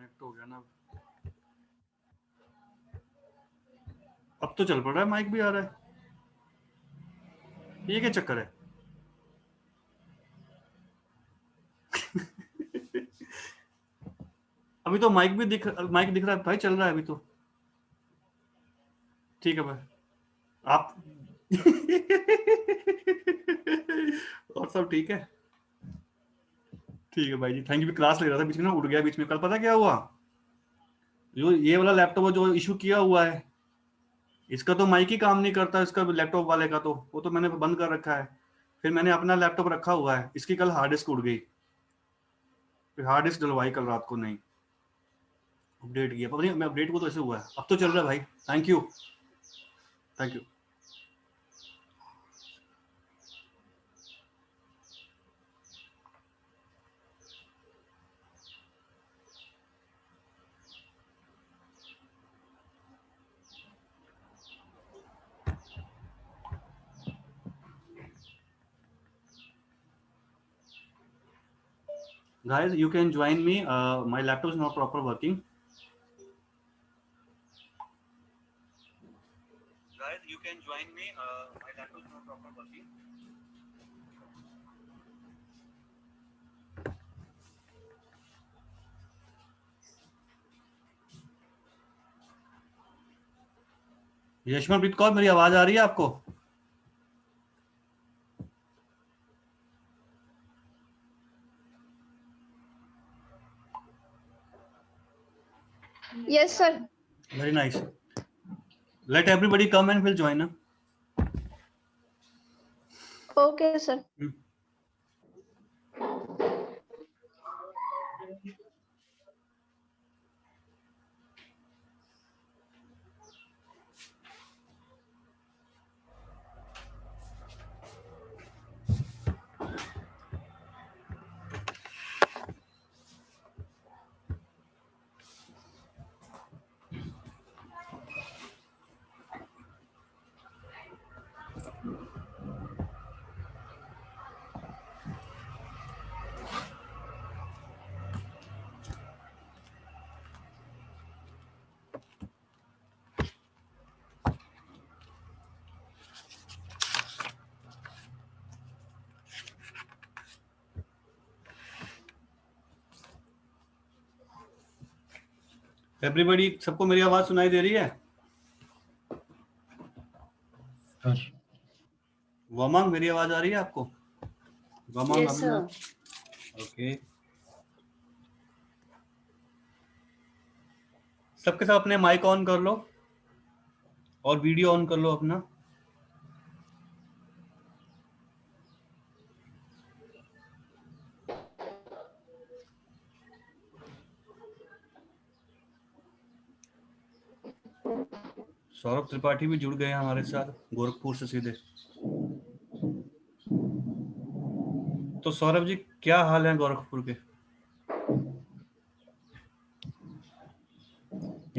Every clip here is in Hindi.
कनेक्ट हो गया ना। अब तो चल पड़ रहा है, माइक भी आ रहा है। ये क्या चक्कर है? अभी तो माइक दिख रहा है भाई, चल रहा है अभी तो। ठीक है भाई, आप और सब ठीक है? ठीक है भाई जी, थैंक यू। क्लास ले रहा था, बीच में ना उड़ गया बीच में। कल पता क्या हुआ, जो ये वाला लैपटॉप जो इशू किया हुआ है, इसका तो माइक ही काम नहीं करता, इसका लैपटॉप वाले का तो वो तो मैंने बंद कर रखा है। फिर मैंने अपना लैपटॉप रखा हुआ है, इसकी कल हार्ड डिस्क उड़ गई, फिर हार्ड डिस्क डलवाई कल रात को। नहीं अपडेट किया, पता नहीं मैं अपडेट को तो ऐसे हुआ है। अब तो चल रहा है भाई, thank you thank you. Guys, you can join me. My laptop is not proper working. Guys, you can join me. My laptop is not proper working. Yashmanpreet Kaur, मेरी आवाज आ रही है आपको? Yes, sir. Very nice. Let everybody come and we'll join. Okay, sir. Everybody, सबको मेरी आवाज सुनाई दे रही है? सर वमंग, मेरी आवाज आ रही है आपको? वमंग, Yes, sir. ओके। सबके साथ अपने माइक ऑन कर लो और वीडियो ऑन कर लो अपना। सौरभ त्रिपाठी भी जुड़ गए हैं हमारे साथ गोरखपुर से सीधे। तो सौरभ जी, क्या हाल है गोरखपुर के?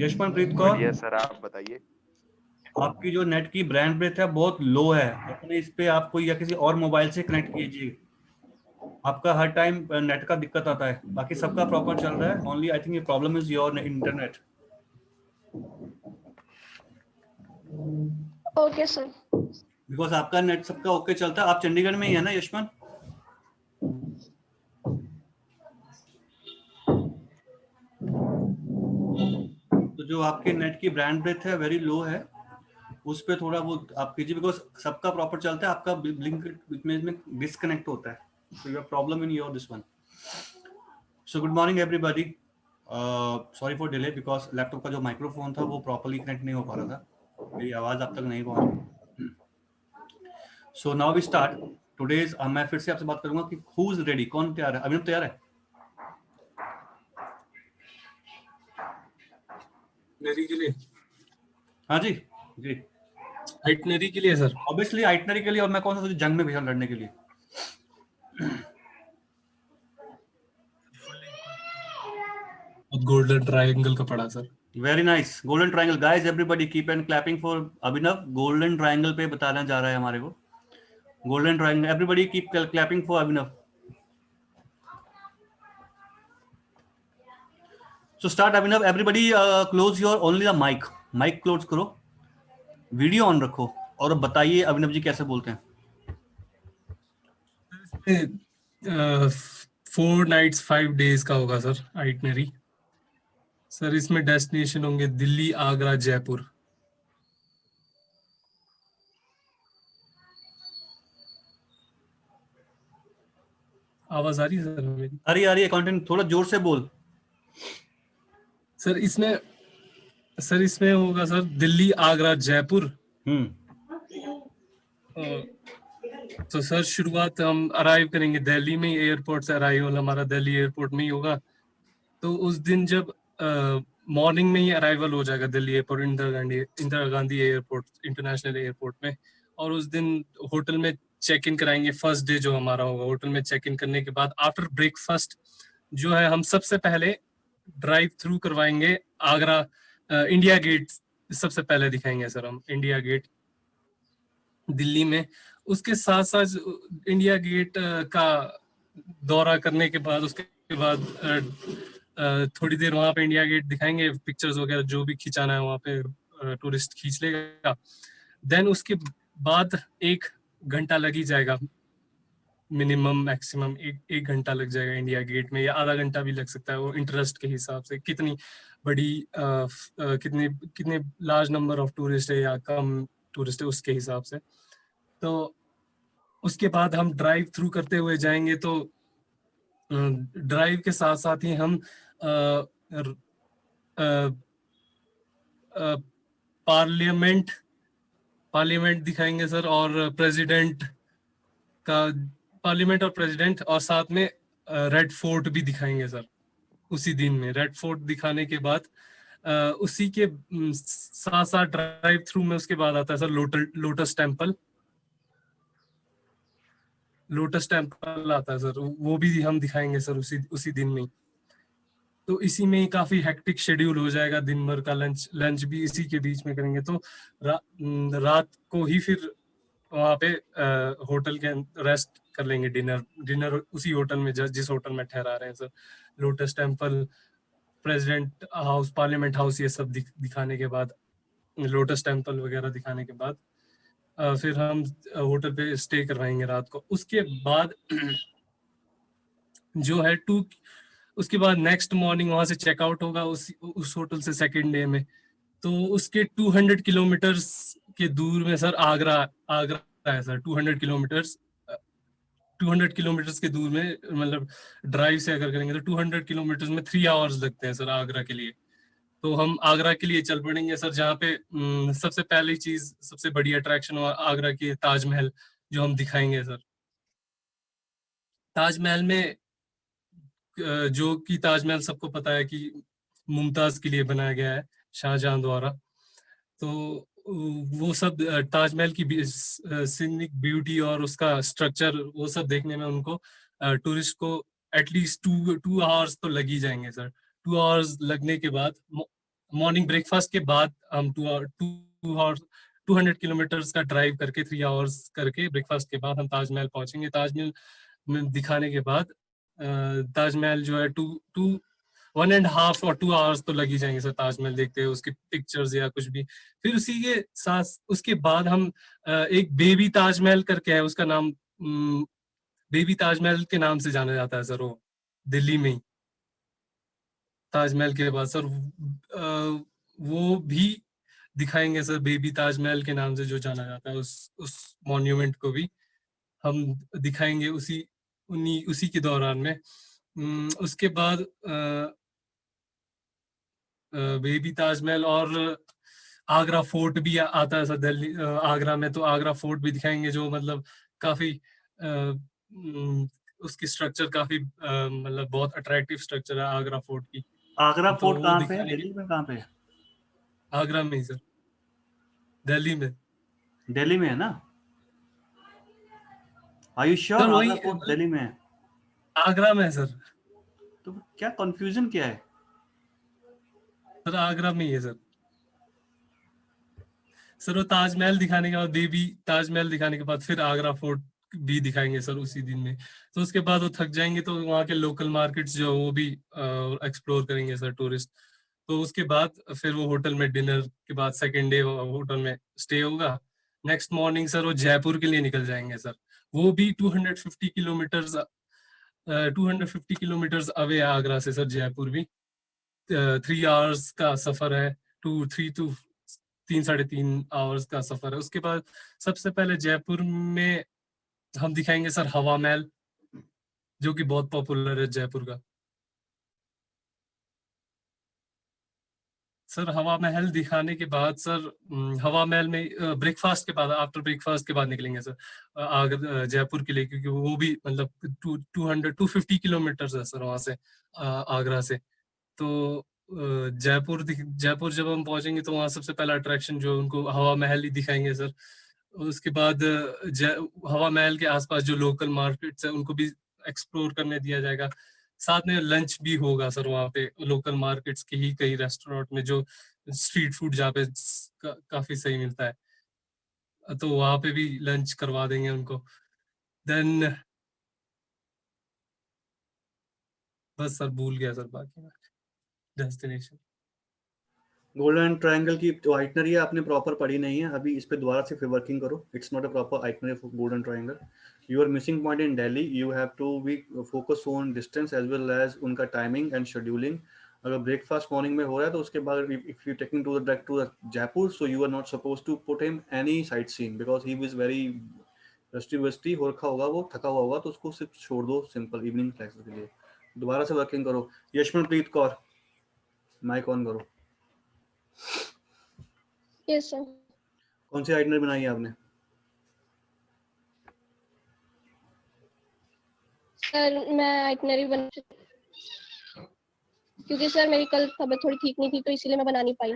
यशमनप्रीत कौर, बढ़िया सर, आप बताइए। आपकी जो नेट की ब्रांड ब्रेथ है बहुत लो है, अपने इस पे आप कोई या किसी और मोबाइल से कनेक्ट कीजिए। आपका हर टाइम नेट का दिक्कत आता है, बाकी सबका प्रॉपर चल रहा है। ओनली आई थिंक ये problem is your internet. Okay, sir. Because आपका नेट सबका ओके चलता है। आप चंडीगढ़ में ही है ना यशमन? तो जो आपके नेट की ब्रांड ब्रेथ है वेरी लो है, उस पे थोड़ा वो आप कीजिए, बिकॉज सबका प्रॉपर चलता है, आपका ब्लिंक में डिस्कनेक्ट होता है। So you have problem in your this one. So good morning everybody. Sorry for delay because laptop का जो माइक्रोफोन था वो प्रॉपर्ली कनेक्ट नहीं हो पा रहा था, मेरी आवाज आप तक नहीं पहुंच। So now we start. Today's मैं फिर से आपसे बात करूंगा कि who is ready, कौन तैयार है? अभिनव तैयार है? नरी के लिए। हाँ जी जी, आइटनरी के लिए सर। ऑब्वियसली आइटनरी के लिए, और मैं कौन सा जंग में भेजा लड़ने के लिए? गोल्डन ट्रायंगल का पढ़ा sir. Very nice, golden triangle. Guys everybody keep and clapping for Abhinav. Golden triangle पे बताना जा रहा है हमारे को, golden triangle. Everybody keep clapping for Abhinav. So start Abhinav. Everybody close your only the mic. Mic close करो, वीडियो ऑन रखो और बताइए अभिनव जी कैसे बोलते हैं. 4 nights 5 days का होगा सर आइटनरी. सर इसमें डेस्टिनेशन होंगे दिल्ली, आगरा, जयपुर. आवाज आ रही है सर मेरी? आ रही है. कंटेंट थोड़ा जोर से बोल. सर इसमें होगा सर दिल्ली, आगरा, जयपुर. तो सर शुरुआत हम अराइव करेंगे दिल्ली में. एयरपोर्ट से अराइवल हमारा दिल्ली एयरपोर्ट में ही होगा. तो उस दिन जब मॉर्निंग में ही अराइवल हो जाएगा Delhi airport, Indira Gandhi airport, international airport में. और उस दिन होटल में चेक इन कराएंगे. फर्स्ट डे जो हमारा होगा होटल में चेक इन करने के बाद आफ्टर ब्रेकफास्ट जो है हम सबसे पहले ड्राइव थ्रू करवाएंगे आगरा. इंडिया गेट सबसे पहले दिखाएंगे सर हम, इंडिया गेट दिल्ली में. उसके साथ साथ इंडिया गेट का दौरा करने के बाद उसके बाद थोड़ी देर वहां पे इंडिया गेट दिखाएंगे. पिक्चर्स वगैरह जो भी खिंचाना है वहां पे टूरिस्ट खींच लेगा. देन उसके बाद 1 घंटा लग ही जाएगा मिनिमम. मैक्सिमम एक घंटा लग जाएगा इंडिया गेट में, या आधा घंटा भी लग सकता है. वो इंटरेस्ट के हिसाब से कितनी बड़ी कितने लार्ज नंबर ऑफ टूरिस्ट है या कम टूरिस्ट है उसके हिसाब से. तो उसके बाद हम ड्राइव थ्रू करते हुए जाएंगे. तो ड्राइव के साथ साथ ही हम पार्लियामेंट दिखाएंगे सर, और पार्लियामेंट और प्रेसिडेंट, और साथ में रेड फोर्ट भी दिखाएंगे सर उसी दिन में. रेड फोर्ट दिखाने के बाद उसी के साथ साथ ड्राइव थ्रू में उसके बाद आता है सर लोटस टेम्पल आता है सर. वो भी हम दिखाएंगे सर उसी दिन में. तो इसी में ही काफी हेक्टिक शेड्यूल हो जाएगा. दिन भर का लंच भी इसी के बीच में करेंगे. तो रात को ही फिर वहाँ पे होटल के रेस्ट कर लेंगे. डिनर उसी होटल में जिस होटल में ठहरा रहे हैं sir. Lotus temple, president house, parliament house, ये सब दिखाने के बाद, लोटस टेम्पल वगैरह दिखाने के बाद फिर हम होटल पे स्टे करवाएंगे रात को. उसके बाद जो है उसके बाद नेक्स्ट मॉर्निंग वहां से चेकआउट होगा उस होटल से सेकेंड डे में. तो उसके 200 किलोमीटर्स के दूर में सर आगरा है सर. 200 किलोमीटर्स के दूर में, मतलब ड्राइव से अगर करेंगे तो 200 किलोमीटर्स में 3 आवर्स लगते हैं सर आगरा के लिए. तो हम आगरा के लिए चल पड़ेंगे सर, जहाँ पे सबसे पहली चीज, सबसे बड़ी अट्रैक्शन आगरा की ताजमहल जो हम दिखाएंगे सर. ताजमहल में जो कि ताजमहल सबको पता है कि मुमताज के लिए बनाया गया है शाहजहां द्वारा. तो वो सब ताजमहल की सीनिक ब्यूटी और उसका स्ट्रक्चर, वो सब देखने में उनको टूरिस्ट को एटलीस्ट 2 आवर्स तो लग ही जाएंगे सर. 2 आवर्स लगने के बाद मॉर्निंग ब्रेकफास्ट के बाद हम 200 किलोमीटर्स का ड्राइव करके 3 आवर्स करके ब्रेकफास्ट के बाद हम ताजमहल पहुंचेंगे. ताजमहल में दिखाने के बाद ताजमहल जो है 1.5 और 2 आवर्स तो लग ही जाएंगे सर ताजमहल देखते हैं, उसके पिक्चर्स या कुछ भी. फिर उसी के साथ उसके बाद हम एक बेबी ताजमहल करके है, उसका नाम बेबी ताजमहल के नाम से जाना जाता है सर. वो दिल्ली में ही ताजमहल के बाद सर वो भी दिखाएंगे सर. बेबी ताजमहल के नाम से जो जाना जाता है उस मॉन्यूमेंट को भी हम दिखाएंगे उसी के दौरान में. उसके बाद बेबी ताजमहल और आगरा फोर्ट भी आता है सर दिल्ली आगरा में. तो आगरा फोर्ट भी दिखाएंगे, जो मतलब काफी उसकी स्ट्रक्चर काफी मतलब बहुत अट्रैक्टिव स्ट्रक्चर है आगरा फोर्ट की. आगरा तो फोर्ट वो कहाँ पे है? दिखाने दिल्ली में कहाँ पे है? आगरा में ही सर. दिल्ली में. दिल्ली में है ना? Are you sure? सर वही आगरा फोर्ट दिल्ली में है? आगरा में है सर. तो क्या कंफ्यूजन क्या है? सर आगरा में ही है सर. सर वो ताजमहल दिखाने के बाद, बेबी ताजमहल दिखाने के बाद फिर आगरा फोर्ट भी दिखाएंगे सर उसी दिन में। तो उसके बाद वो थक जाएंगे तो वहाँ के लोकल मार्केट्स जो वो भी एक्सप्लोर करेंगे सर टूरिस्ट। तो उसके बाद फिर वो होटल में डिनर के बाद सेकेंड डे होटल में स्टे होगा। नेक्स्ट मॉर्निंग सर वो जयपुर के लिए निकल जाएंगे सर। वो भी 250 किलोमीटर्स अवे है आगरा से सर, जयपुर भी 3 आवर्स का सफर है, 3 3 साढ़े 3 आवर्स का सफर है। उसके बाद सबसे पहले जयपुर में हम दिखाएंगे सर हवा महल, जो कि बहुत पॉपुलर है जयपुर का। सर हवा महल दिखाने के बाद सर हवा महल में ब्रेकफास्ट के बाद, आफ्टर ब्रेकफास्ट के बाद निकलेंगे सर आगरा जयपुर के लिए, क्योंकि वो भी मतलब 250 किलोमीटर है सर वहाँ से आगरा से। तो जयपुर जब हम पहुंचेंगे तो वहाँ सबसे पहला अट्रैक्शन जो उनको हवा महल ही दिखाएंगे सर। उसके बाद हवा महल के आसपास जो लोकल मार्केट्स है उनको भी एक्सप्लोर करने दिया जाएगा। साथ में लंच भी होगा सर वहाँ पे लोकल मार्केट्स के ही कई रेस्टोरेंट में, जो स्ट्रीट फूड जहाँ पे काफी सही मिलता है, तो वहाँ पे भी लंच करवा देंगे उनको। देन बस सर भूल गया सर बाकी डेस्टिनेशन। गोल्डन ट्रायंगल की जो आइटनरी है आपने प्रॉपर पढ़ी नहीं है, अभी इस पे दोबारा से फिर वर्किंग करो। It's not a proper itinerary for golden triangle. You are missing point in Delhi, you have to be focus on distance as well as उनका टाइमिंग एंड शेड्यूलिंग। अगर ब्रेकफास्ट मॉर्निंग में हो रहा है तो उसके बाद if you taking to Jaipur, so you are not suppose to put him any sight seen because he is very rusty वस्टी हो रखा होगा, वो थका हुआ होगा, तो उसको सिर्फ छोड़ दो सिंपल इवनिंग क्लासेस के लिए। दोबारा से वर्किंग करो। यशमनप्रीत कौर, माइक ऑन करो। Yes sir. कौन सी आइटनरी बनाई है आपने? सर मैं आइटनरी बना, क्योंकि सर मेरी कल तबीयत थोड़ी ठीक नहीं थी तो इसीलिए मैं बना नहीं पाई।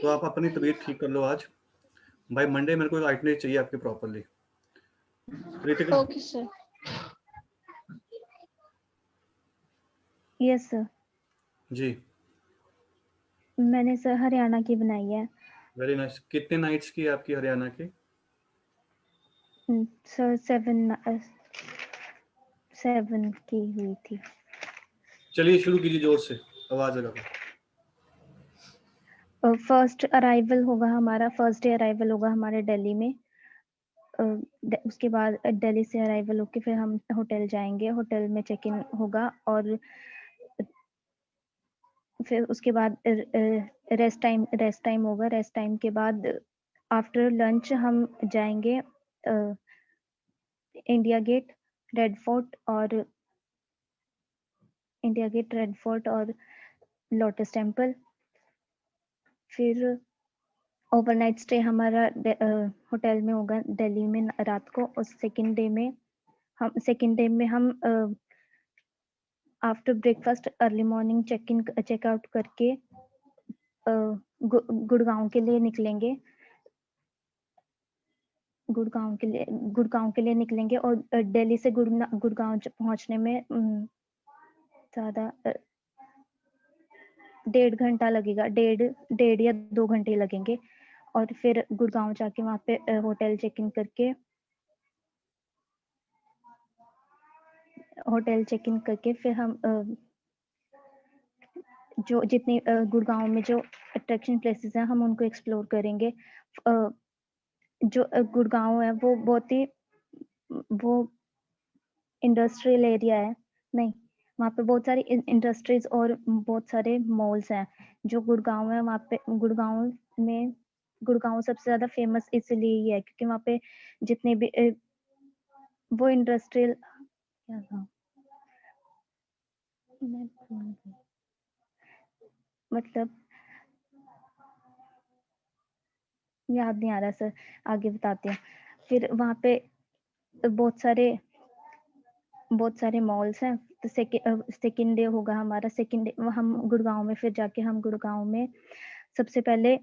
तो आप अपनी तबीयत ठीक कर लो आज। भाई मंडे मेरे को एक आइटनरी चाहिए आपकी properly. Ritika. Okay sir. Yes sir, जी मैंने सर हरियाणा की बनाई है। Very nice. कितने नाइट्स की है आपकी हरियाणा की? सर 7 की हुई थी। चलिए शुरू कीजिए जोर से, आवाज लगा। फर्स्ट अराइवल होगा हमारा, फर्स्ट डे अराइवल होगा हमारे दिल्ली में। उसके बाद दिल्ली से अराइवल होके फिर हम होटल जाएंगे, होटल में चेक इन होगा और फिर उसके बाद रेस्ट टाइम होगा। रेस्ट टाइम के बाद आफ्टर लंच हम जाएंगे इंडिया गेट, रेड फोर्ट और लोटस टेम्पल। फिर ओवरनाइट स्टे हमारा होटल में होगा दिल्ली में रात को। और सेकेंड डे में हम after breakfast early morning checkout करके गुड़गांव के लिए निकलेंगे। गुड़गांव के लिए निकलेंगे और दिल्ली से गुड़गांव पहुंचने में ज़्यादा 1.5 घंटा लगेगा, 1.5 या 2 घंटे लगेंगे। और फिर गुड़गांव जाके वहाँ पे होटल चेक इन करके फिर हम जो जितने गुड़गांव में जो अट्रैक्शन प्लेसेस हैं हम उनको एक्सप्लोर करेंगे। जो गुड़गांव है वो बहुत ही वो इंडस्ट्रियल एरिया है, नहीं वहाँ पे बहुत सारी इंडस्ट्रीज और बहुत सारे मॉल्स हैं। जो गुड़गांव है वहाँ पे गुड़गांव सबसे ज्यादा फेमस इसलिए ही है क्योंकि वहाँ पे जितने भी वो इंडस्ट्रियल क्या था मैं भूल गई। मतलब याद नहीं आ रहा सर, आगे बताते हैं। फिर वहाँ पे बहुत सारे मॉल्स हैं। तो सेकेंड डे होगा हमारा। सेकेंड डे हम गुड़गांव में फिर जाके हम गुड़गांव में सबसे पहले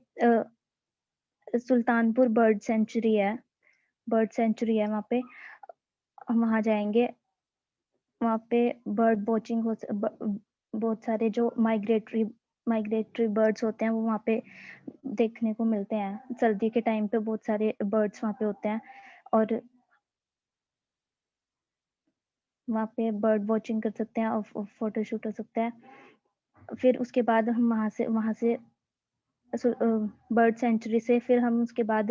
सुल्तानपुर बर्ड सेंचुरी है वहाँ पे हम वहाँ जाएंगे। वहाँ पे बर्ड वॉचिंग बहुत सारे जो माइग्रेटरी बर्ड्स होते हैं वो वहाँ पे देखने को मिलते हैं। सर्दी के टाइम पे बहुत सारे बर्ड्स वहाँ पे होते हैं। और वहाँ पे बर्ड वॉचिंग कर सकते हैं और फोटो शूट हो सकता है। फिर उसके बाद हम वहाँ से बर्ड सेंचुरी से फिर हम उसके बाद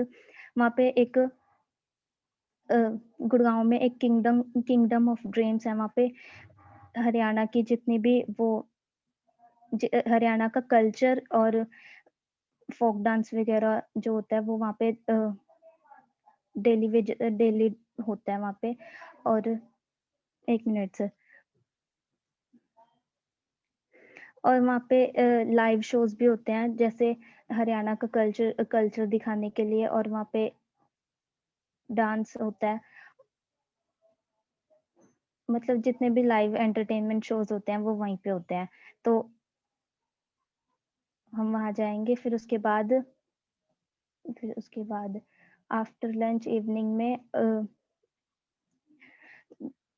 वहाँ पे एक गुड़गांव में एक किंगडम ऑफ ड्रीम्स है। वहाँ पे हरियाणा की जितनी भी वो हरियाणा का कल्चर और फोक डांस वगैरह जो होता है वो वहाँ पे डेली होता है वहाँ पे। और 1 मिनट सर। और वहाँ पे लाइव शोज भी होते हैं, जैसे हरियाणा का कल्चर दिखाने के लिए, और वहाँ पे डांस होता है। मतलब जितने भी लाइव एंटरटेनमेंट शोज होते हैं वो वहीं पे होते हैं। तो हम वहाँ जाएंगे। फिर उसके बाद आफ्टर लंच इवनिंग में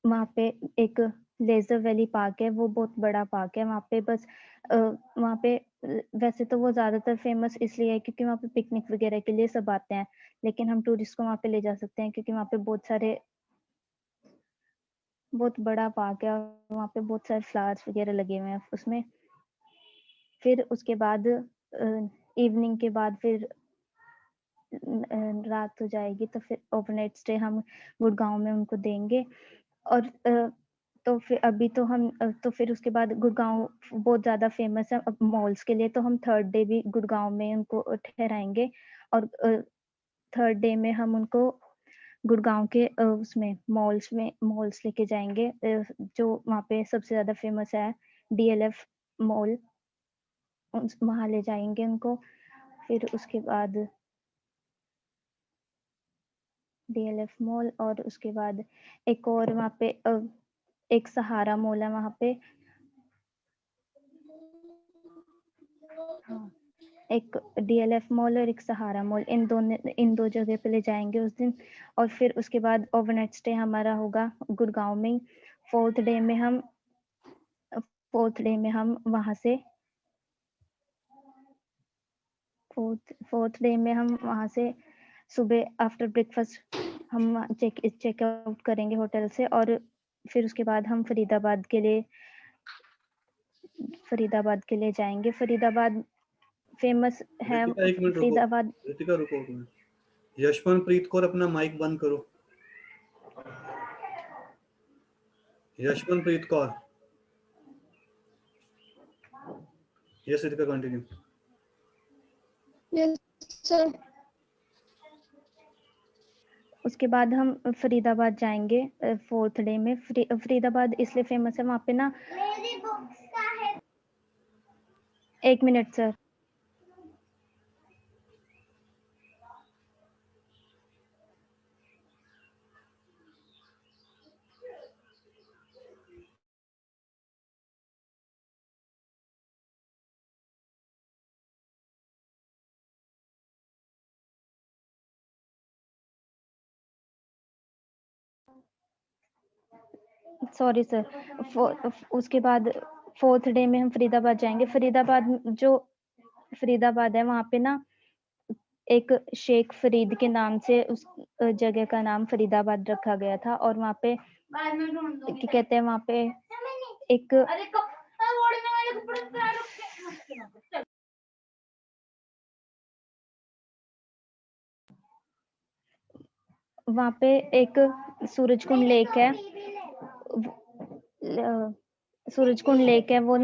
वहाँ पे एक लेजर वैली पार्क है, वो बहुत बड़ा पार्क है। वहाँ पे बस वहाँ पे वैसे तो वो ज्यादातर फेमस इसलिए है क्योंकि वहाँ पे पिकनिक वगैरह के लिए सब आते हैं, लेकिन हम टूरिस्ट को वहाँ पे ले जा सकते हैं क्योंकि वहाँ पे बहुत बड़ा पार्क है और वहाँ पे बहुत सारे फ्लावर्स वगैरह लगे हुए हैं उसमें। फिर उसके बाद इवनिंग के बाद फिर रात हो जाएगी, तो फिर ओवरनाइट स्टे हम गुड़गांव में उनको देंगे। और तो फिर उसके बाद गुड़गांव बहुत ज्यादा फेमस है मॉल्स के लिए, तो हम 3rd डे भी गुड़गांव में उनको ठहराएंगे। और 3rd डे में हम उनको गुड़गांव के उसमें मॉल्स लेके जाएंगे, जो वहाँ पे सबसे ज्यादा फेमस है DLF मॉल, वहाँ ले जाएंगे उनको। फिर उसके बाद DLF मॉल, और उसके बाद एक और वहाँ पे एक सहारा मॉल है वहाँ पे। हाँ, एक DLF मॉल और एक सहारा मॉल, इन दो जगह पे ले जाएंगे उस दिन। और फिर उसके बाद ओवरनाइट स्टे हमारा होगा गुड़गांव में ही। 4th डे में हम वहाँ से सुबह आफ्टर ब्रेकफास्ट हम चेकआउट करेंगे होटल से, और फिर उसके बाद हम फरीदाबाद के लिए जाएंगे। फरीदाबाद फेमस है। ऋतिका 1 मिनट रुको, फरीदाबाद ऋतिका रुको 1 मिनट। यशवंतप्रीत कौर अपना माइक बंद करो। Yashwantpreet Kaur. Yes Ritika continue. Yes sir. उसके बाद हम फरीदाबाद जाएंगे 4th डे में। फरीदाबाद इसलिए फेमस है वहाँ पे ना। 1 मिनट सर। Sorry sir. उसके बाद 4th डे में हम फरीदाबाद जाएंगे। फरीदाबाद है वहाँ पे ना एक शेख फरीद के नाम से उस जगह का नाम फरीदाबाद रखा गया था। और वहाँ पे क्या कहते हैं, वहाँ पे एक वहाँ पे एक सूरजकुंड लेक है। सूरजकुंड लेक है वो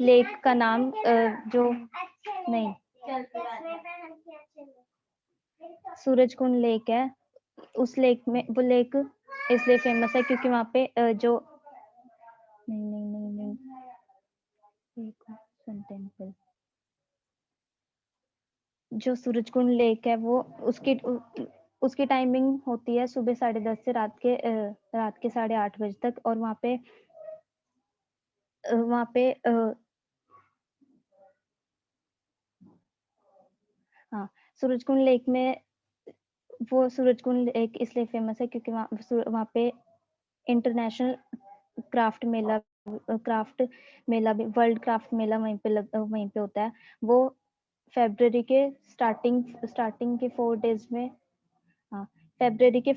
लेक का नाम जो नहीं सूरजकुंड लेक है। उस लेक में वो लेक इसलिए फेमस है क्योंकि वहाँ पे जो नहीं टेम्पल, जो सूरजकुंड लेक है वो उसकी टाइमिंग होती है सुबह 10:30 से रात के 8:30 बजे तक। और वहाँ पे हाँ, सूरजकुंड लेक में सूरजकुंड लेक इसलिए फेमस है क्योंकि वहाँ पे इंटरनेशनल क्राफ्ट मेला भी वर्ल्ड क्राफ्ट मेला वहीं पे होता है। वो फरवरी के स्टार्टिंग के 4 डेज में, हाँ फरवरी के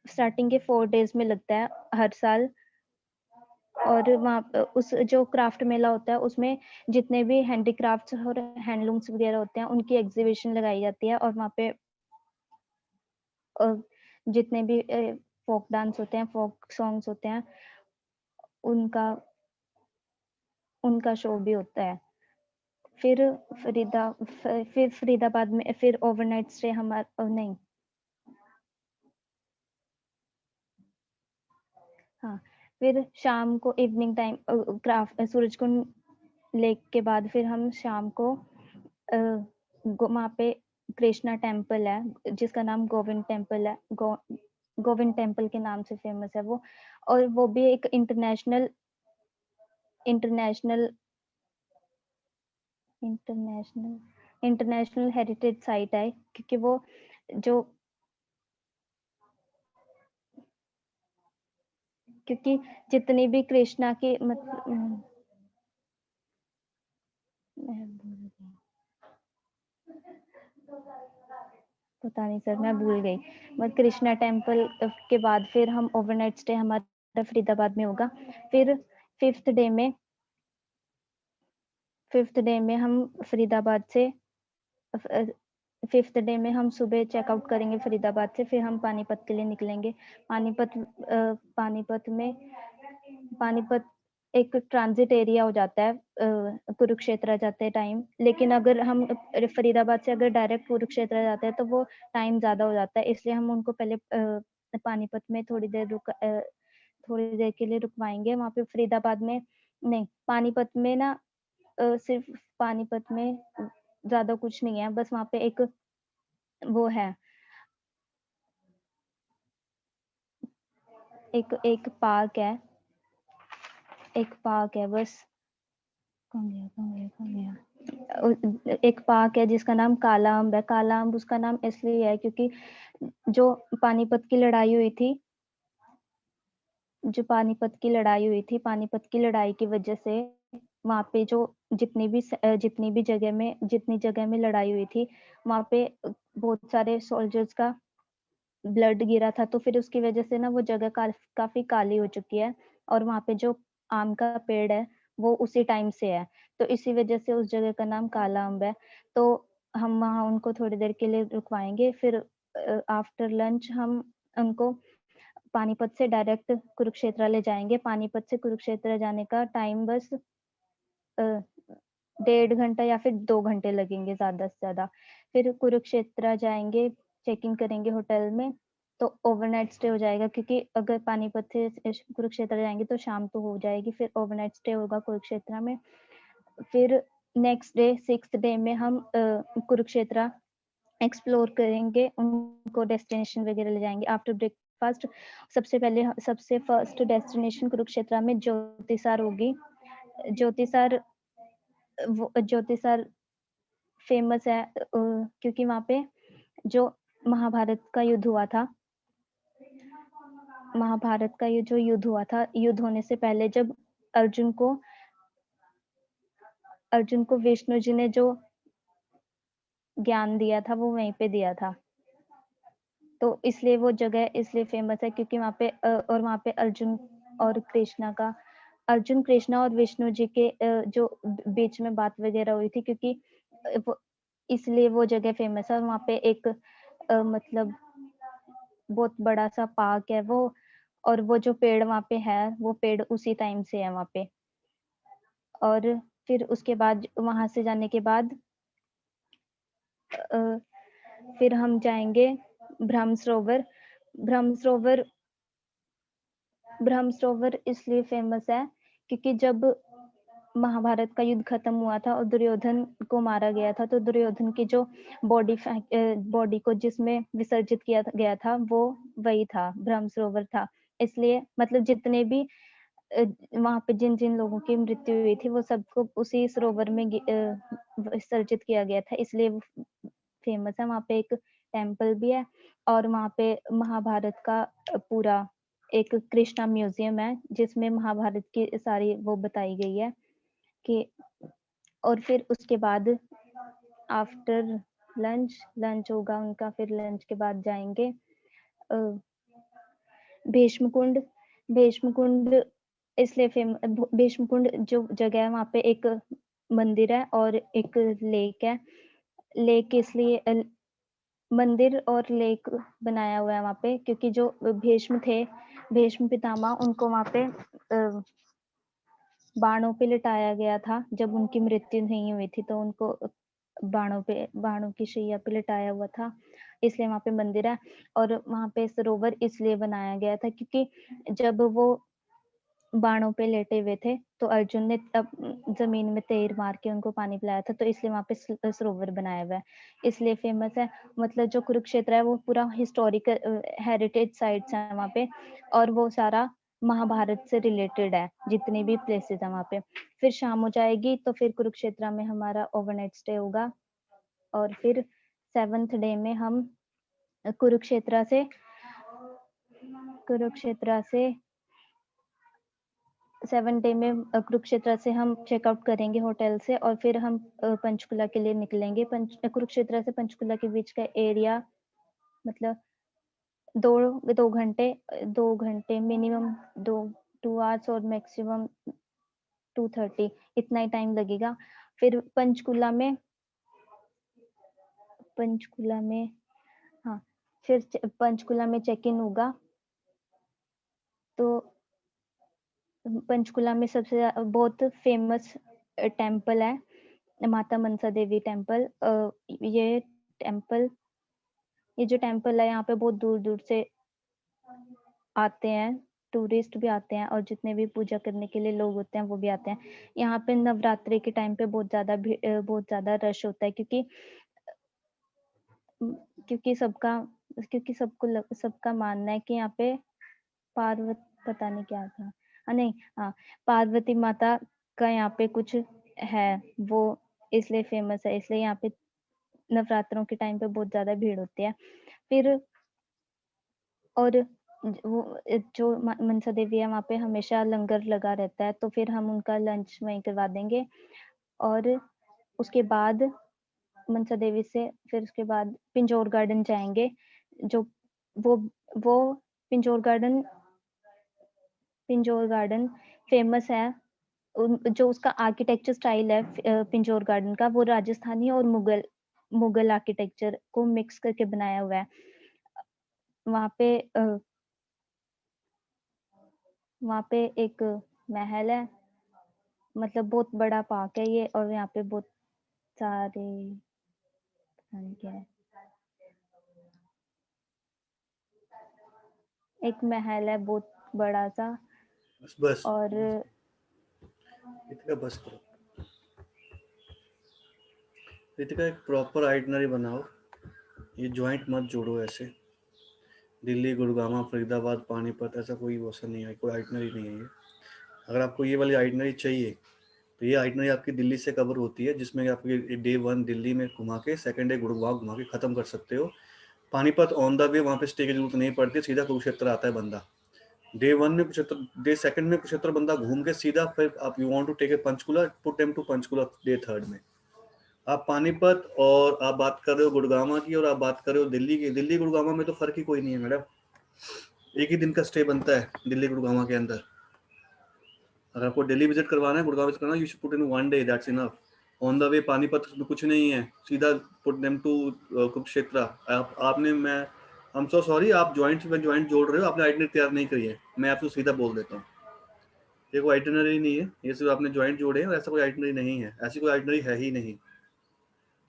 स्टार्टिंग के 4 डेज में लगता है हर साल। और वहाँ पे उस जो क्राफ्ट मेला होता है उसमें जितने भी हैंडीक्राफ्ट्स और हैंडलूम्स वगैरह होते हैं उनकी एग्जीबिशन लगाई जाती है। और वहाँ पे जितने भी फोक डांस होते हैं, फोक सॉन्ग्स होते हैं, उनका उनका शो भी होता है। फिर फरीदाबाद में फिर ओवरनाइट स्टे हमारा नहीं, हाँ, फिर शाम को evening time craft Surajkund lake के बाद फिर हम शाम को वहाँ पे कृष्णा टेम्पल है जिसका नाम गोविंद टेम्पल है। गोविंद टेम्पल के नाम से फेमस है वो। और वो भी एक international international international international heritage site है, क्योंकि वो जो क्योंकि जितनी भी कृष्णा की मतलब पता नहीं सर, मैं भूल गई। बट कृष्णा टेम्पल के बाद फिर हम ओवरनाइट स्टे हमारा फरीदाबाद में होगा। फिर फिफ्थ डे में हम फरीदाबाद से फिफ्थ डे में हम सुबह चेकआउट करेंगे फरीदाबाद से। फिर हम पानीपत के लिए निकलेंगे। पानीपत एक ट्रांजिट एरिया हो जाता है कुरुक्षेत्र जाते टाइम। लेकिन अगर हम फरीदाबाद से अगर डायरेक्ट कुरुक्षेत्र जाते हैं तो वो टाइम ज्यादा हो जाता है, इसलिए हम उनको पहले पानीपत में थोड़ी देर के लिए रुकवाएंगे। वहाँ पे फरीदाबाद में नहीं, पानीपत में ना सिर्फ पानीपत में ज्यादा कुछ नहीं है, बस वहाँ पे एक वो है, एक पार्क है, बस। कौन गया एक पार्क है जिसका नाम काला अम्ब है। काला अम्ब उसका नाम इसलिए है क्योंकि जो पानीपत की लड़ाई हुई थी पानीपत की लड़ाई की वजह से वहाँ पे जो जितनी जगह में लड़ाई हुई थी वहाँ पे बहुत सारे सोल्जर्स का ब्लड गिरा था। तो फिर उसकी वजह से ना वो जगह काफी काली हो चुकी है। और वहाँ पे जो आम का पेड़ है वो उसी टाइम से है, तो इसी वजह से उस जगह का नाम काला अम्ब है। तो हम वहाँ उनको थोड़ी देर के लिए रुकवाएंगे। फिर आफ्टर लंच हम उनको पानीपत से डायरेक्ट कुरुक्षेत्र ले जाएंगे। पानीपत से कुरुक्षेत्र जाने का टाइम बस 1.5 घंटा या फिर 2 घंटे लगेंगे ज्यादा से ज्यादा। फिर कुरुक्षेत्र जाएंगे, चेक इन करेंगे होटल में, तो ओवरनाइट स्टे हो जाएगा। क्योंकि अगर पानीपत से कुरुक्षेत्र जाएंगे तो शाम तो हो जाएगी, फिर ओवरनाइट स्टे होगा कुरुक्षेत्र में। फिर नेक्स्ट डे 6th डे में हम कुरुक्षेत्र एक्सप्लोर करेंगे, उनको डेस्टिनेशन वगैरह ले जाएंगे। आफ्टर ब्रेकफास्ट सबसे फर्स्ट डेस्टिनेशन कुरुक्षेत्र में ज्योतिसार होगी। ज्योतिसार फेमस है क्योंकि वहाँ पे जो महाभारत का युद्ध हुआ था, युद्ध होने से पहले जब अर्जुन को विष्णु जी ने जो ज्ञान दिया था वो वहीं पे दिया था। तो इसलिए वो जगह इसलिए फेमस है क्योंकि वहाँ पे और वहाँ पे अर्जुन कृष्णा और विष्णु जी के जो बीच में बात वगैरह हुई थी, क्योंकि इसलिए वो जगह फेमस है। और वहाँ पे एक मतलब बहुत बड़ा सा पार्क है वो, और वो जो पेड़ वहाँ पे है वो पेड़ उसी टाइम से है वहाँ पे। और फिर उसके बाद वहां से जाने के बाद फिर हम जाएंगे ब्रह्म सरोवर इसलिए फेमस है क्योंकि जब महाभारत का युद्ध खत्म हुआ था और दुर्योधन को मारा गया था, तो दुर्योधन की जो बॉडी को जिसमें विसर्जित किया गया था वो वही था, ब्रह्म सरोवर था। इसलिए मतलब जितने भी वहां पे जिन लोगों की मृत्यु हुई थी वो सबको उसी सरोवर में विसर्जित किया गया था, इसलिए वो फेमस है। वहाँ पे एक टेम्पल भी है और वहाँ पे महाभारत का पूरा एक कृष्णा म्यूजियम है जिसमें महाभारत की सारी वो बताई गई है कि। और फिर उसके बाद आफ्टर लंच होगा उनका, फिर लंच के बाद जाएंगे भीष्मकुंड भीष्मकुंड इसलिए भीष्मकुंड जो जगह है वहाँ पे एक मंदिर है और एक लेक है। लेक इसलिए मंदिर और लेक बनाया हुआ है वहाँ पे क्योंकि जो भीष्म थे, भीष्म पितामह, उनको वहाँ पे बाणों पे लिटाया गया था। जब उनकी मृत्यु नहीं हुई थी तो उनको बाणों की शैया पे लिटाया हुआ था, इसलिए वहाँ पे मंदिर है। और वहाँ पे सरोवर इसलिए बनाया गया था क्योंकि जब वो बाणों पे लेटे हुए थे तो अर्जुन ने जमीन में तीर मार के उनको पानी पिलाया था, तो इसलिए वहाँ पे सरोवर बनाया हुआ है, इसलिए फेमस है। मतलब जो कुरुक्षेत्र है वो पूरा हिस्टोरिकल हेरिटेज साइट्स है वहाँ पे, और वो सारा महाभारत से रिलेटेड है, जितनी भी प्लेसेस है वहाँ पे। फिर शाम हो जाएगी तो फिर कुरुक्षेत्र में हमारा ओवरनाइट स्टे होगा, और फिर 7th डे में हम कुरुक्षेत्र से 7 डे में कुरुक्षेत्र से हम चेकआउट करेंगे होटल से, और फिर हम पंचकुला के लिए निकलेंगे। कुरुक्षेत्र से पंचकुला के बीच का एरिया मतलब 2 घंटे मिनिमम 2 आवर्स और मैक्सिमम 2:30 इतना ही टाइम लगेगा। फिर पंचकुला में हाँ, फिर पंचकुला में चेक इन होगा। तो पंचकुला में सबसे बहुत फेमस टेम्पल है माता मनसा देवी टेम्पल। ये जो टेम्पल है यहाँ पे बहुत दूर दूर से आते हैं, टूरिस्ट भी आते हैं, और जितने भी पूजा करने के लिए लोग होते हैं वो भी आते हैं। यहाँ पे नवरात्रि के टाइम पे बहुत ज्यादा रश होता है क्योंकि सबका मानना है कि यहाँ पे पता नहीं क्या था, नहीं, हाँ, पार्वती माता का यहाँ पे कुछ है, वो इसलिए फेमस है, इसलिए यहाँ पे नवरात्रों के टाइम पे बहुत ज्यादा भीड़ होती है। फिर और जो मनसा देवी है वहाँ पे हमेशा लंगर लगा रहता है, तो फिर हम उनका लंच वहीं करवा देंगे। और उसके बाद मनसा देवी से फिर उसके बाद पिंजौर गार्डन जाएंगे। जो वो पिंजौर गार्डन फेमस है। जो उसका आर्किटेक्चर स्टाइल है पिंजौर गार्डन का, वो राजस्थानी और मुगल आर्किटेक्चर को मिक्स करके बनाया हुआ है। वहाँ पे एक महल है, मतलब बहुत बड़ा पार्क है ये, और यहाँ पे बहुत सारे क्या है, एक महल है बहुत बड़ा सा। बस और रितिका बस करो, रितिका एक प्रॉपर आइटनरी बनाओ, ये ज्वाइंट मत जोड़ो ऐसे। दिल्ली, गुड़गांव, फरीदाबाद, पानीपत, ऐसा कोई वोसन नहीं है, कोई आइटनरी नहीं है ये। अगर आपको ये वाली आइटनरी चाहिए तो ये आइटनरी आपकी दिल्ली से कवर होती है, जिसमें आप डे 1 दिल्ली में घुमा के, सेकंड डे गुड़गांव घुमा के खत्म कर सकते हो। पानीपत ऑन द वे, वहाँ पे स्टे की जरूरत नहीं पड़ती, सीधा कुरुक्षेत्र आता है बंदा। डे 1 में कुरुक्षेत्र, डे 2 में कुरुक्षेत्र बंदा घूम के सीधा फिर आप you want to take a Panchkula, put them to Panchkula day 3 में। आप पानीपत और आप बात कर रहे हो गुड़गांव की, और आप बात कर रहे हो दिल्ली की। दिल्ली गुड़गांव में तो फर्क ही कोई नहीं है मैडम, एक ही दिन का स्टे बनता है दिल्ली गुड़गांव के अंदर। अगर आपको दिल्ली विजिट करवाना है, गुड़गांव विजिट करना है, you should put in 1 day, that's enough. On the वे पानीपत में कुछ नहीं है, सीधा पुट देम टू कुरुक्षेत्र। आपने मैं आई एम सो सॉरी, आप ज्वाइंट जोड़ रहे हो, आपने आइटनरी तैयार नहीं करी है, मैं आपको सीधा बोल देता हूँ। ये कोई आइटनरी नहीं है, ये सिर्फ आपने ज्वाइंट जोड़े हैं, और ऐसा कोई आइटनरी नहीं है, ऐसी कोई आइटनरी है ही नहीं।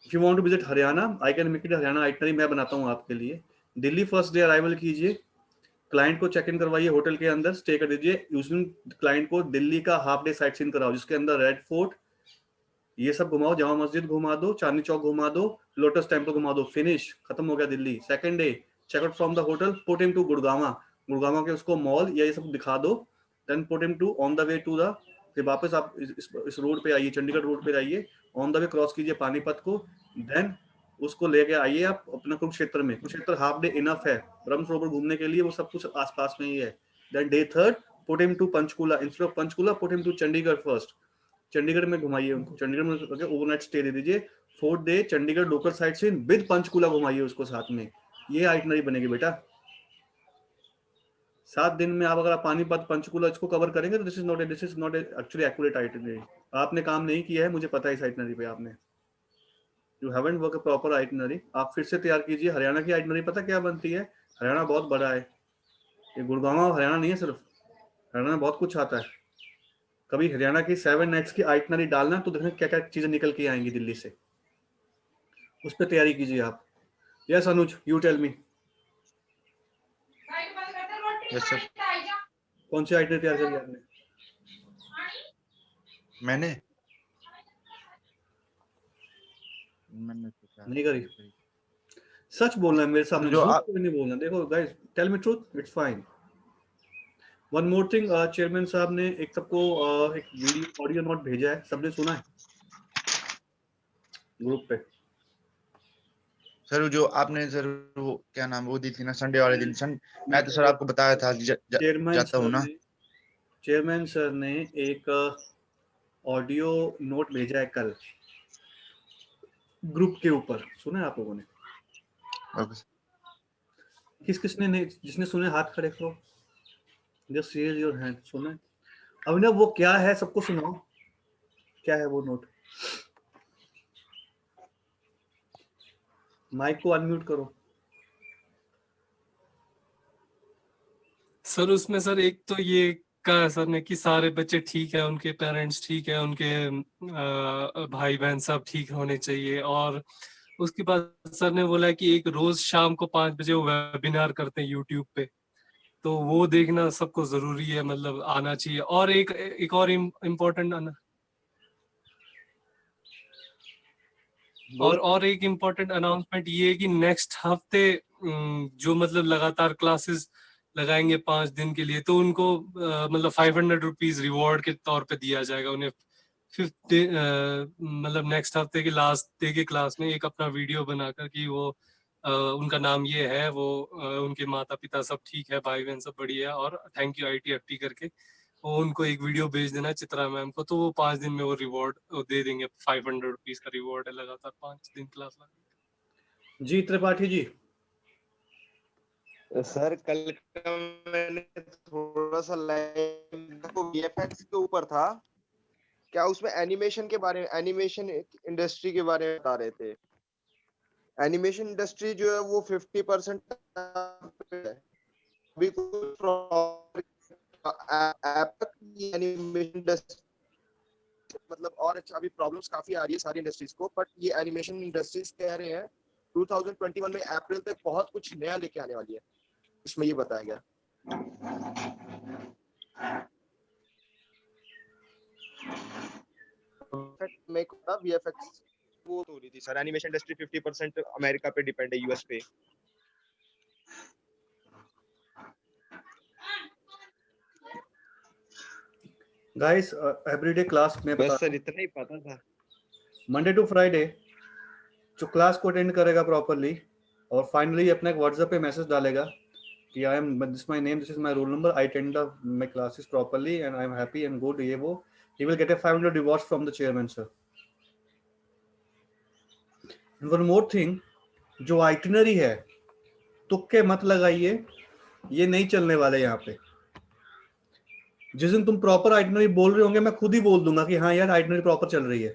If you want to visit Haryana, I can make it Haryana itinerary, मैं बनाता हूँ आपके लिए। दिल्ली फर्स्ट डे अराइवल कीजिए, क्लाइंट को चेक इन करवाइए, होटल के अंदर स्टे कर दीजिए। उस दिन क्लाइंट को दिल्ली का हाफ डे साइट सीन कराओ, जिसके अंदर रेड फोर्ट ये सब घुमाओ, जामा मस्जिद घुमा दो, चांदनी चौक घुमा दो, लोटस टेम्पल घुमा दो, फिनिश, खत्म हो गया Delhi. Second day checkout from the hotel, put him to Gurgaon के उसको मॉल या ये सब दिखा दो, then put him to on the way to the, फिर वापस आप इस रोड पे आइए, चंडीगढ़ रोड पे आइए, ऑन द वे क्रॉस कीजिए पानीपत को, देन उसको लेके आइए आप अपना कुरुक्षेत्र में। कुरुक्षेत्र हाफ डे इनफ है ब्रह्म सरोवर घूमने के लिए, वो सब कुछ आसपास में ही है। Then day 3 put him to Panchkula, instead of Panchkula put him to Chandigarh first, Chandigarh में घुमाइए उनको, चंडीगढ़ में ओवरनाइट स्टे दे दीजिए। 4th day Chandigarh local sight seen with Panchkula घुमाइए उसको साथ में, ये आइटनरी बनेगी बेटा। 7 दिन में आप अगर पानीपत पंचकुला इसको कवर करेंगे तो this is not actually accurate itinerary. आपने काम नहीं किया है, मुझे पता है इस आइटनरी पे आपने, you haven't work a proper itinerary. आप फिर से तैयार कीजिए। हरियाणा की आइटनरी पता क्या बनती है? हरियाणा बहुत बड़ा है, ये गुड़गांव हरियाणा नहीं है सिर्फ, हरियाणा में बहुत कुछ आता है। कभी हरियाणा की 7 नाइट्स की आइटनरी डालना तो देखना क्या क्या चीजें निकल के आएंगी दिल्ली से, उस पर तैयारी कीजिए आप। Yes Anuj, you tell me. Yes sir. कौन सी आइटनरी तैयार करी आपने? मैंने नहीं करी। सच बोलना है मेरे सामने, जो झूठ आप कोई नहीं बोलना। देखो guys, tell me truth, it's fine. One more thing, chairman साहब ने एक सबको एक वीडियो ऑडियो नोट भेजा है, सबने सुना है ग्रुप पे? सर जो आपने सर वो क्या नाम वो दी थी ना संडे वाले दिन, मैं तो सर आपको बताया था जाता हूँ ना। चेयरमैन सर ने एक ऑडियो नोट भेजा है कल ग्रुप के ऊपर, सुना है आप लोगों ने? Okay sir. किसने नहीं, जिसने सुने हाथ खड़े करो, जस्ट रेज योर हैंड। सुना है? अभिनव वो क्या है, सबको सुनाओ, क्या है वो नोट? माइक को अनम्यूट करो। सर उसमें सर एक तो ये कहा है सर ने कि सारे बच्चे ठीक है, उनके पेरेंट्स ठीक है, उनके भाई बहन सब ठीक होने चाहिए। और उसके बाद सर ने बोला कि एक रोज शाम को 5 बजे वो वेबिनार करते हैं यूट्यूब पे, तो वो देखना सबको जरूरी है, मतलब आना चाहिए। और एक और इम्पोर्टेंट और एक इम्पोर्टेंट अनाउंसमेंट ये है कि नेक्स्ट हफ्ते जो मतलब लगातार क्लासेस लगाएंगे 5 दिन के लिए, तो उनको मतलब 500 रुपीज रिवॉर्ड के तौर पे दिया जाएगा उन्हें। 5th डे मतलब नेक्स्ट हफ्ते के लास्ट डे के क्लास में एक अपना वीडियो बनाकर कि वो उनका नाम ये है, वो उनके माता पिता सब ठीक है, भाई बहन सब बढ़िया, और थैंक यू ITFT करके वो उनको एक वीडियो भेज देना चित्रा मैम को, तो वो 5 दिन में वो रिवॉर्ड दे देंगे। 500 रुपीज का रिवॉर्ड है लगातार 5 दिन क्लास लगाने। जी त्रिपाठी जी। सर कल का मैंने थोड़ा सा लाइव VFX के ऊपर था, क्या उसमें एनिमेशन के बारे में, एनिमेशन इंडस्ट्री के बारे में बता रहे थे। एनिमेशन इंडस्ट्री जो है वो 50% अभी एनिमेशन इंडस्ट्री मतलब, और अच्छा अभी प्रॉब्लम्स काफी आ रही है सारी इंडस्ट्रीज को, बट ये एनिमेशन इंडस्ट्रीज कह रहे हैं 2021 में अप्रैल तक बहुत कुछ नया लेके आने वाली है, इसमें ये बताया गया। मेक VFX वो तो हो रही थी सर, एनिमेशन इंडस्ट्री 50% अमेरिका पे डिपेंड है, US पे। गाइस एवरीडे क्लास में बस सर इतना ही पता था। मंडे टू फ्राइडे जो क्लास को अटेंड करेगा प्रॉपरली और फाइनली अपना एक व्हाट्सएप पे मैसेज डालेगा कि I am this my name, this is my roll number, I attend my classes properly and I am happy and good, ये वो, he will get a 500 rewards from the chairman sir. One more thing, जो आइटिनरी है तुक्के मत लगाइए, ये नहीं चलने वाले यहाँ पे। जिस दिन तुम प्रॉपर आइटिनरी बोल रहे होंगे मैं खुद ही बोल दूंगा कि हाँ यार आइटिनरी प्रॉपर चल रही है।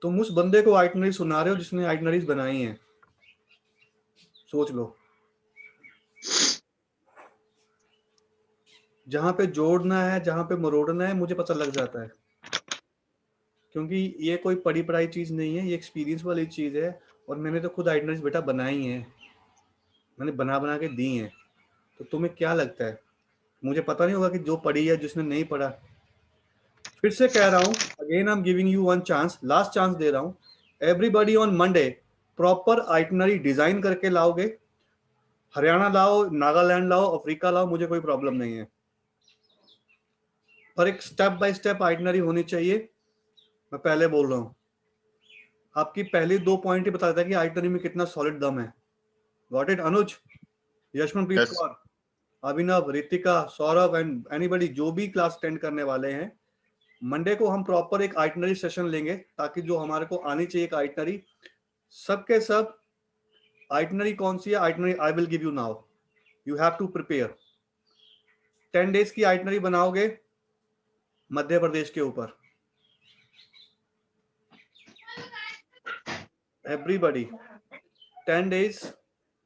तुम उस बंदे को आइटिनरी सुना रहे हो जिसने आइटिनरीज बनाई हैं, सोच लो। जहां पे जोड़ना है, जहां पे मरोड़ना है, मुझे पता लग जाता है, क्योंकि ये कोई पढ़ी पढ़ाई चीज नहीं है, ये एक्सपीरियंस वाली चीज है। और मैंने तो खुद आइटिनरीज बेटा बनाई हैं, मैंने बना बना के दी हैं। तो तुम्हें क्या लगता है मुझे पता नहीं होगा कि जो पढ़ी है जिसने नहीं पढ़ा? फिर से कह रहा हूं, again I am giving you one chance, last chance दे रहा हूं। Everybody on Monday proper itinerary design करके लाओगे, हरियाणा लाओ, नागालैंड लाओ, अफ्रीका लाओ, मुझे कोई प्रॉब्लम नहीं है, पर एक स्टेप बाय स्टेप आइटिनरी होनी चाहिए। मैं पहले बोल रहा हूं, आपकी पहली 2 पॉइंट ही बता देता है कि आइटिनरी में कितना सॉलिड दम है। Got it Anuj, Yashmanpreet Yes. Kaur, Abhinav, Ritika, Saurabh and anybody जो भी क्लास अटेंड करने वाले हैं, मंडे को हम प्रॉपर एक आइटिनरी सेशन लेंगे, ताकि जो हमारे को आनी चाहिए एक आइटिनरी, सबके सब आइटिनरी कौन सी है, itinerary I will give you now, you have to prepare. 10 days की आइटनरी बनाओगे मध्य प्रदेश के ऊपर? एवरीबॉडी 10 डेज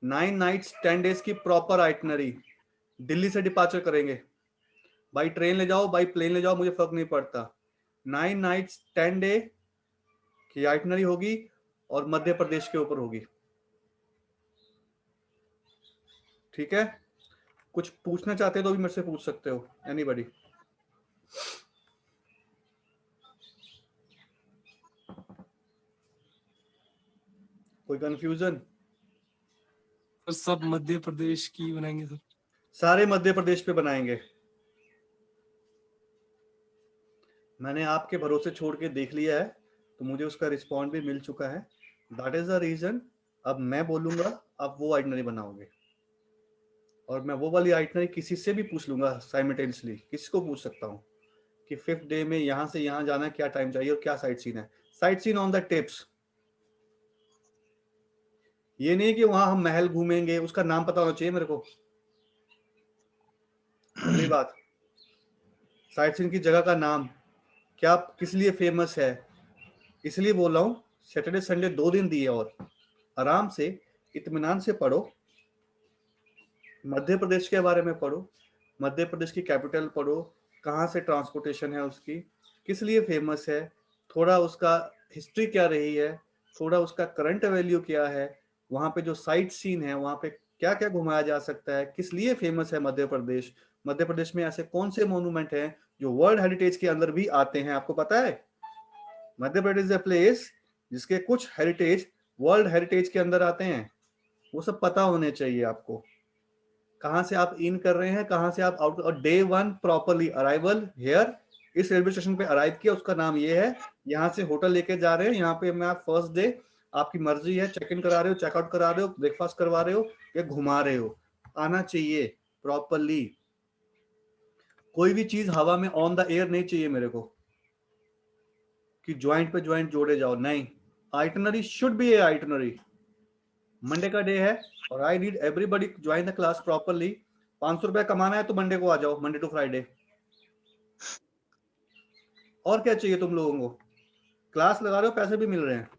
9 नाइट्स 10 डेज की प्रॉपर आइटनरी दिल्ली से डिपार्चर करेंगे। बाई ट्रेन ले जाओ, बाई प्लेन ले जाओ, मुझे फर्क नहीं पड़ता। 9 नाइट्स 10 डे की आइटनरी होगी और मध्य प्रदेश के ऊपर होगी। ठीक है, कुछ पूछना चाहते हो तो भी मेरे से पूछ सकते हो, एनीबॉडी। कोई कंफ्यूजन? सर सब मध्य प्रदेश की बनाएंगे सर? सारे मध्य प्रदेश पे बनाएंगे। मैंने आपके भरोसे छोड़ के देख लिया है, तो मुझे उसका रिस्पॉन्ड भी मिल चुका है। दैट इज द रीजन अब मैं बोलूंगा, आप वो आइटनरी बनाओगे, और मैं वो वाली आइटनरी किसी से भी पूछ लूंगा साइमल्टेनियसली। किसी को पूछ सकता हूँ कि 5th डे में यहाँ से यहाँ जाना है, क्या टाइम चाहिए और क्या साइट सीन है। Sightseeing on the tips, ये नहीं कि वहां हम महल घूमेंगे, उसका नाम पता होना चाहिए मेरे को। पहली बात, साइट सीन की जगह का नाम क्या, किस लिए फेमस है, इसलिए बोल रहा हूँ। सैटरडे संडे 2 दिन दिए और आराम से इत्मीनान से पढ़ो, मध्य प्रदेश के बारे में पढ़ो, मध्य प्रदेश की कैपिटल पढ़ो, कहाँ से ट्रांसपोर्टेशन है उसकी, किस लिए फेमस है, थोड़ा उसका हिस्ट्री क्या रही है, थोड़ा उसका करंट वैल्यू क्या है, वहाँ पे जो साइट सीन है वहाँ पे क्या क्या घुमाया जा सकता है, किस लिए फेमस है मध्य प्रदेश। मध्य प्रदेश में ऐसे कौन से मोन्यूमेंट हैं जो वर्ल्ड हेरिटेज के अंदर भी आते हैं, आपको पता है? Madhya Pradesh is a place जिसके कुछ हेरिटेज वर्ल्ड हेरिटेज के अंदर आते हैं, वो सब पता होने चाहिए आपको। कहां से आप इन कर रहे हैं, कहां से आप आउट, और डे 1 प्रॉपरली अराइवल हियर, इस रेलवे स्टेशन पे अराइव किया, उसका नाम ये है, यहाँ से होटल लेके जा रहे हैं, यहाँ पे मैं फर्स्ट डे, आपकी मर्जी है, चेक इन करा रहे हो, चेकआउट करा रहे हो, ब्रेकफास्ट करवा रहे हो या घुमा रहे हो, आना चाहिए प्रॉपरली। कोई भी चीज हवा में ऑन द एयर नहीं चाहिए मेरे को कि ज्वाइंट पे ज्वाइंट जोड़े जाओ, नहीं। Itinerary should be A itinerary. Monday का डे है और I need everybody join the class properly. 500 रुपया कमाना है तो मंडे को आ जाओ, मंडे टू फ्राइडे। और क्या चाहिए तुम लोगों को? क्लास लगा रहे हो, पैसे भी मिल रहे हैं,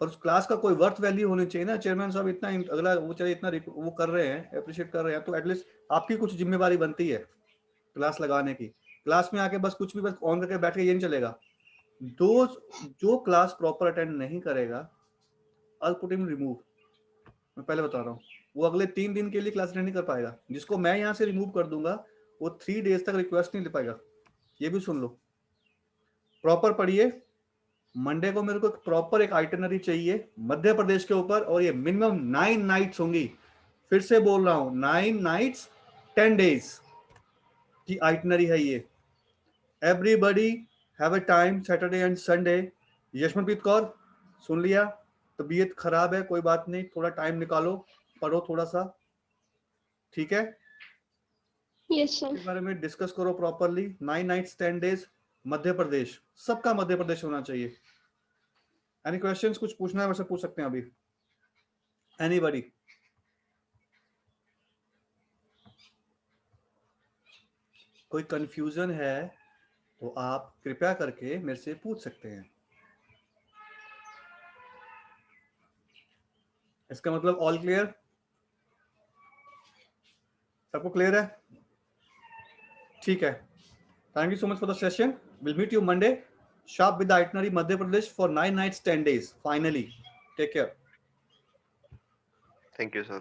और उस क्लास का कोई वर्थ वैल्यू होनी चाहिए ना। चेयरमैन साहब इतना अगला वो चलिए इतना वो कर रहे हैं, अप्रिशिएट कर रहे हैं, तो एटलीस्ट आपकी कुछ जिम्मेवारी बनती है क्लास लगाने की। क्लास में आके बस कुछ भी बस ऑन करके बैठ के ये नहीं चलेगा। जो क्लास प्रॉपर अटेंड नहीं करेगा, आई पुट हिम रिमूव। मैं पहले बता रहा हूँ, वो अगले 3 दिन के लिए क्लास अटेंड नहीं कर पाएगा। जिसको मैं यहाँ से रिमूव कर दूंगा वो 3 डेज तक रिक्वेस्ट नहीं ले पाएगा। ये भी सुन लो, प्रॉपर पढ़िए। मंडे को मेरे को प्रॉपर एक आइटनरी चाहिए मध्य प्रदेश के ऊपर, और ये मिनिमम 9 नाइट्स होंगी। फिर से बोल रहा हूँ, 9 नाइट्स 10 डेज की आइटनरी है ये। Everybody have a time, Saturday and Sunday. Yashwantpreet Kaur, सुन लिया? तबीयत खराब है, कोई बात नहीं, थोड़ा टाइम निकालो, पढ़ो थोड़ा सा, ठीक है? Yes sir. इस बारे में डिस्कस करो properly. 9 nights 10 days Madhya Pradesh, सबका मध्य प्रदेश होना चाहिए। Any questions? कुछ पूछना है वैसे पूछ सकते हैं अभी, एनीबॉडी? कोई कंफ्यूजन है तो आप कृपया करके मेरे से पूछ सकते हैं। इसका मतलब ऑल क्लियर, सबको क्लियर है? ठीक है, thank you so much for the session. Will meet you Monday sharp with the itinerary Madhya Pradesh for 9 nights 10 days finally. Take care. Thank you, sir.